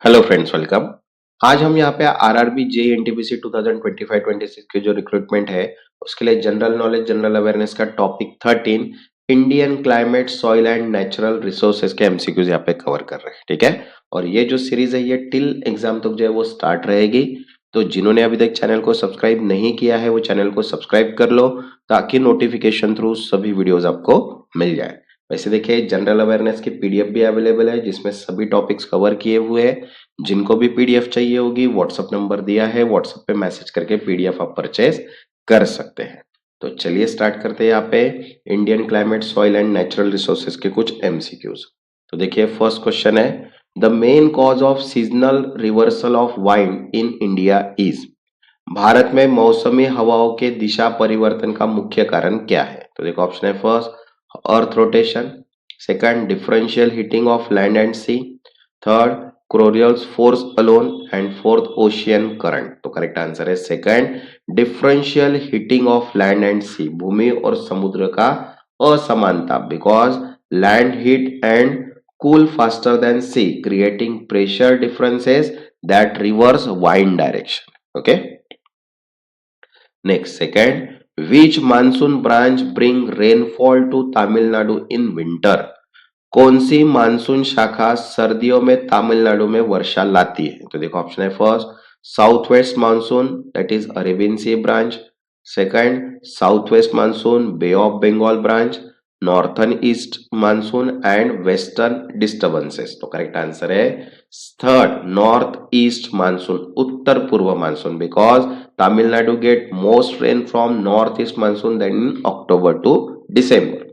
Hello friends, welcome. आज हम यहाँ पे आरआरबी जेईई एनटीपीसी 2025-26 की जो रिक्रूटमेंट है उसके लिए जनरल नॉलेज जनरल अवेयरनेस का topic 13 Indian climate soil and natural resources के एमसीक्यूज यहाँ पे कवर कर रहे हैं। ठीक है, और ये जो सीरीज है ये टिल एग्जाम तक जो है वो स्टार्ट रहेगी। तो जिन्होंने अभी तक चैनल को सब्सक्राइब नहीं किया है वो चैनल को सब्सक्राइब कर लो ताकि नोटिफिकेशन थ्रू सभी वीडियोज आपको मिल जाए। वैसे देखिए, जनरल अवेयरनेस की पीडीएफ भी अवेलेबल है जिसमें सभी टॉपिक्स कवर किए हुए हैं। जिनको भी पीडीएफ चाहिए होगी व्हाट्सएप नंबर दिया है, व्हाट्सएप पे मैसेज करके पीडीएफ आप परचेज कर सकते हैं। तो चलिए स्टार्ट करते हैं यहाँ पे Indian climate soil and natural resources के कुछ एमसीक्यूज। तो देखिए, फर्स्ट क्वेश्चन है the main cause of seasonal reversal of wind in India is. Bharat में मौसमी हवाओं के दिशा परिवर्तन का मुख्य कारण क्या है? तो देखो ऑप्शन है first earth rotation, second differential heating of land and sea, third Coriolis force alone, and fourth ocean current। तो करेक्ट आंसर है second differential heating of land and sea, भूमि और समुद्र का असमानता, because land heat and cool faster than sea, creating pressure differences that reverse wind direction. Okay. Next, second, which monsoon branch bring rainfall to Tamil Nadu in winter? कौन सी monsoon शाखा सर्दियों में तमिलनाडु में वर्षा लाती है? तो देखो ऑप्शन है first south west monsoon, that is Arabian sea branch, second south west monsoon bay of Bengal branch, northern east monsoon and western disturbances. तो करेक्ट आंसर है थर्ड नॉर्थ ईस्ट मानसून, उत्तर पूर्व मानसून, because Tamil Nadu get most rain from north east monsoon then in October to December.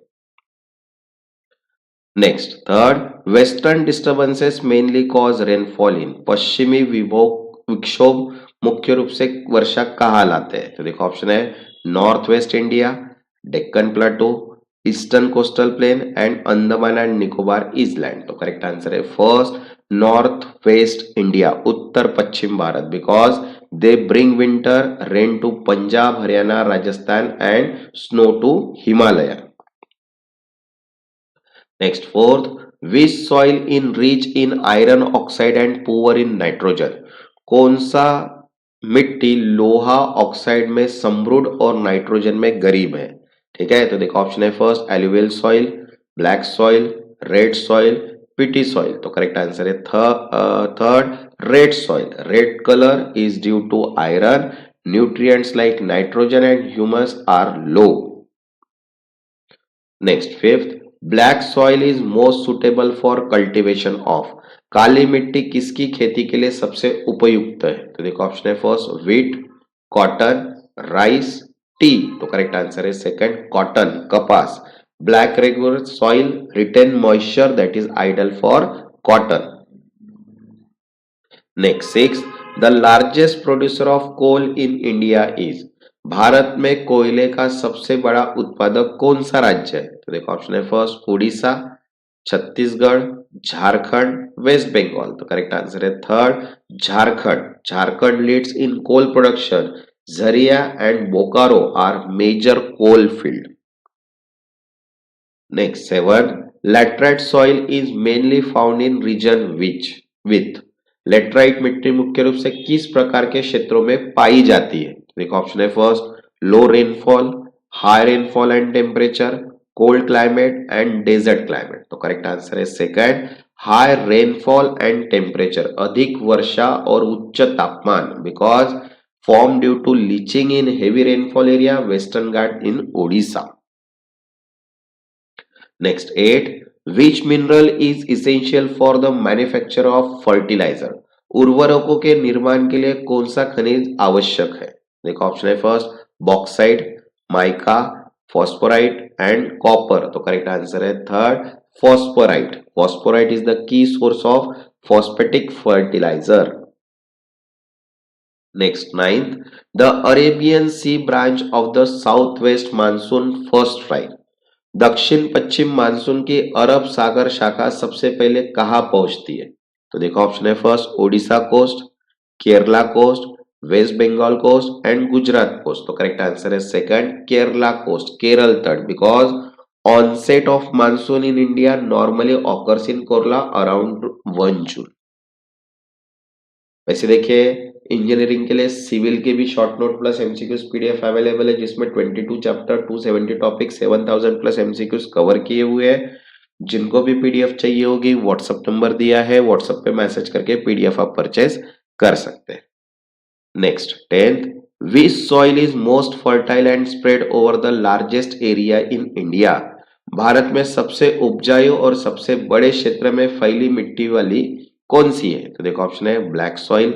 Next, third western disturbances mainly cause rainfall in. पश्चिमी विक्षोभ मुख्य रूप से वर्षा कहाँ लाते हैं? तो देखो ऑप्शन है north west India, Deccan plateau, eastern coastal plain and Andaman and Nicobar island. तो करेक्ट आंसर है फर्स्ट नॉर्थ वेस्ट इंडिया, उत्तर पश्चिम Bharat, because they bring winter rain to Punjab, Haryana, Rajasthan and snow to Himalaya. Next, fourth, which soil in rich in iron oxide and poor in nitrogen? कौन सा मिट्टी लोहा oxide में समृद्ध और नाइट्रोजन में गरीब है? ठीक है, तो देखो ऑप्शन है first alluvial soil, black soil, red soil, peaty soil. तो करेक्ट आंसर है third red soil. Red colour is due to iron, nutrients like nitrogen and humus are low. Next, fifth, black soil is most suitable for cultivation of. काली मिट्टी किसकी खेती के लिए सबसे उपयुक्त है? तो देखो ऑप्शन है first wheat, cotton, rice, tea. तो करेक्ट आंसर है सेकंड कॉटन, कपास। Black regular soil retain moisture, that is ideal for cotton. Next, six, the largest producer of coal in India is. Bharat में कोयले का सबसे बड़ा उत्पादक कौन सा राज्य है? तो देखो ऑप्शन है फर्स्ट उड़ीसा, छत्तीसगढ़, झारखंड, वेस्ट बंगाल। तो करेक्ट आंसर है third Jharkhand. Jharkhand leads in coal production, Jharia and Bokaro are major coal field. Next, seven, laterite soil is mainly found in region which with. Laterite मिट्टी मुख्य रूप से किस प्रकार के क्षेत्रों में पाई जाती है? देखो ऑप्शन है first low rainfall, high rainfall and temperature, cold climate and desert climate. तो करेक्ट आंसर है second high rainfall and temperature, अधिक वर्षा और उच्च तापमान, because form due to leaching in heavy rainfall area western Ghat in Odisha. Next, 8. Which mineral is essential for the manufacture of fertilizer? उर्वरकों के निर्माण के लिए कौन सा खनिज आवश्यक है? देखो ऑप्शन है first bauxite, mica, phosphorite and copper. तो करेक्ट आंसर है third phosphorite. Phosphorite is the key source of phosphatic fertiliser. Next, ninth, the Arabian sea branch of the south west monsoon first right. दक्षिण पश्चिम monsoon की अरब सागर शाखा सबसे पहले कहां पहुंचती है? तो देखो ऑप्शन है first Odisha coast, Kerala coast, west Bengal coast and Gujarat coast. तो करेक्ट आंसर है सेकंड केरला कोस्ट, केरल तट, because onset of monsoon in India normally occurs in Kerala around 1 June. वैसे देखिए इंजीनियरिंग के लिए सिविल के भी short note plus MCQs PDF available है, जिसमें 22 chapter 270 topic 7000 plus MCQs cover किए हुए हैं। जिनको भी पीडीएफ चाहिए होगी व्हाट्सएप नंबर दिया है, व्हाट्सएप पे मैसेज करके पीडीएफ आप परचेज कर सकते हैं। Next 10th, which soil is most fertile and spread over the largest area in India. Bharat में सबसे उपजाऊ और सबसे बड़े क्षेत्र में फैली मिट्टी वाली कौन सी है? तो देखो ऑप्शन है black soil,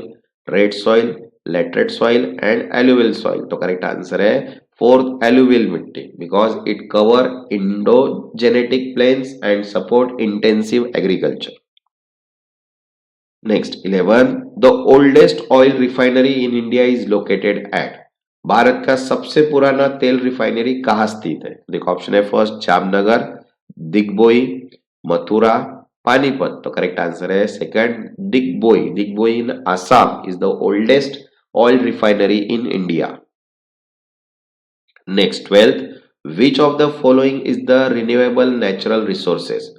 red soil, laterite soil and alluvial soil. तो करेक्ट आंसर है फोर्थ एलुवियल मिट्टी, because it cover Indo Gangetic plains and support intensive agriculture. Next 11, the oldest oil refinery in India is located at. Bharat का सबसे पुराना तेल refinery कहाँ स्थित है? देखो ऑप्शन है फर्स्ट जामनगर, दिग्बोई, मथुरा, पानीपत। तो करेक्ट आंसर है second Digboi. Digboi in Assam is the oldest oil refinery in India. Next 12th, which of the following is the renewable natural resources.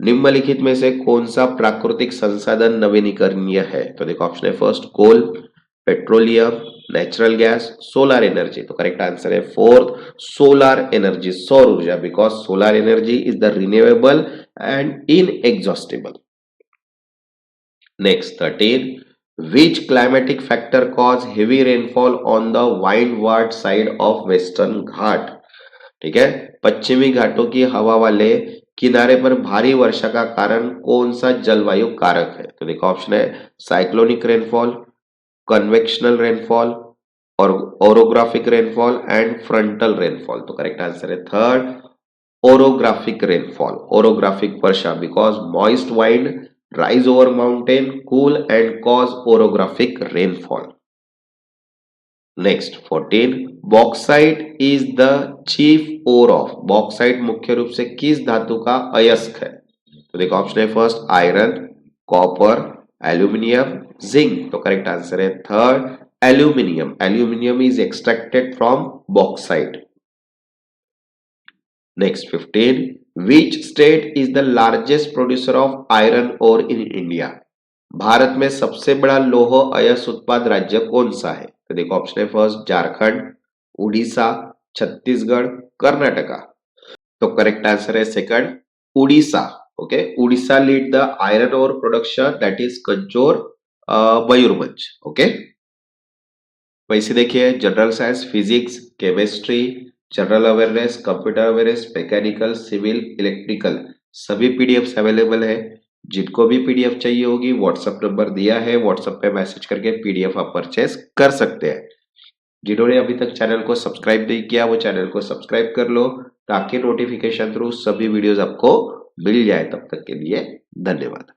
निम्नलिखित में से कौन सा प्राकृतिक संसाधन नवीनीकरणीय है? तो देखो ऑप्शन है first coal, petroleum, natural gas, solar energy. तो करेक्ट आंसर है फोर्थ सोलर एनर्जी, सौर ऊर्जा, because solar energy is the renewable and inexhaustible. Next 13, which climatic factor cause heavy rainfall on the windward side of western घाट। ठीक है, पश्चिमी घाटों की हवा वाले किनारे पर भारी वर्षा का कारण कौन सा जलवायु कारक है? तो देखो ऑप्शन है साइक्लोनिक रेनफॉल, कन्वेक्शनल रेनफॉल और orographic rainfall and frontal rainfall. तो करेक्ट आंसर है third orographic rainfall, orographic Varsha, because moist wind rise over mountain, cool and cause orographic rainfall. Next 14, bauxite is the chief ore of। bauxite मुख्य रूप से किस धातु का अयस्क है? तो देखो ऑप्शन है first iron, copper, aluminium, zinc. तो करेक्ट आंसर है third aluminium. Aluminium is extracted from bauxite. Next 15, which state is the largest producer of iron ore in India। Bharat में सबसे बड़ा लौह अयस्क उत्पाद राज्य कौन सा है? तो देखो ऑप्शन है फर्स्ट झारखंड, उड़ीसा, छत्तीसगढ़, कर्नाटका। तो करेक्ट आंसर है second Orissa. Okay, Orissa lead the iron ore production, that is कंचोर, मयूरभंज। ओके, वैसे देखिए general science, physics, chemistry, general awareness, computer awareness, mechanical, civil, electrical, सभी पीडीएफ अवेलेबल है। जिनको भी पीडीएफ चाहिए होगी व्हाट्सएप नंबर दिया है, व्हाट्सएप पे मैसेज करके पीडीएफ आप परचेस कर सकते हैं। जिन्होंने अभी तक चैनल को सब्सक्राइब नहीं किया वो चैनल को सब्सक्राइब कर लो, ताकि नोटिफिकेशन थ्रू सभी वीडियोस आपको मिल जाए। तब तक के लिए धन्यवाद।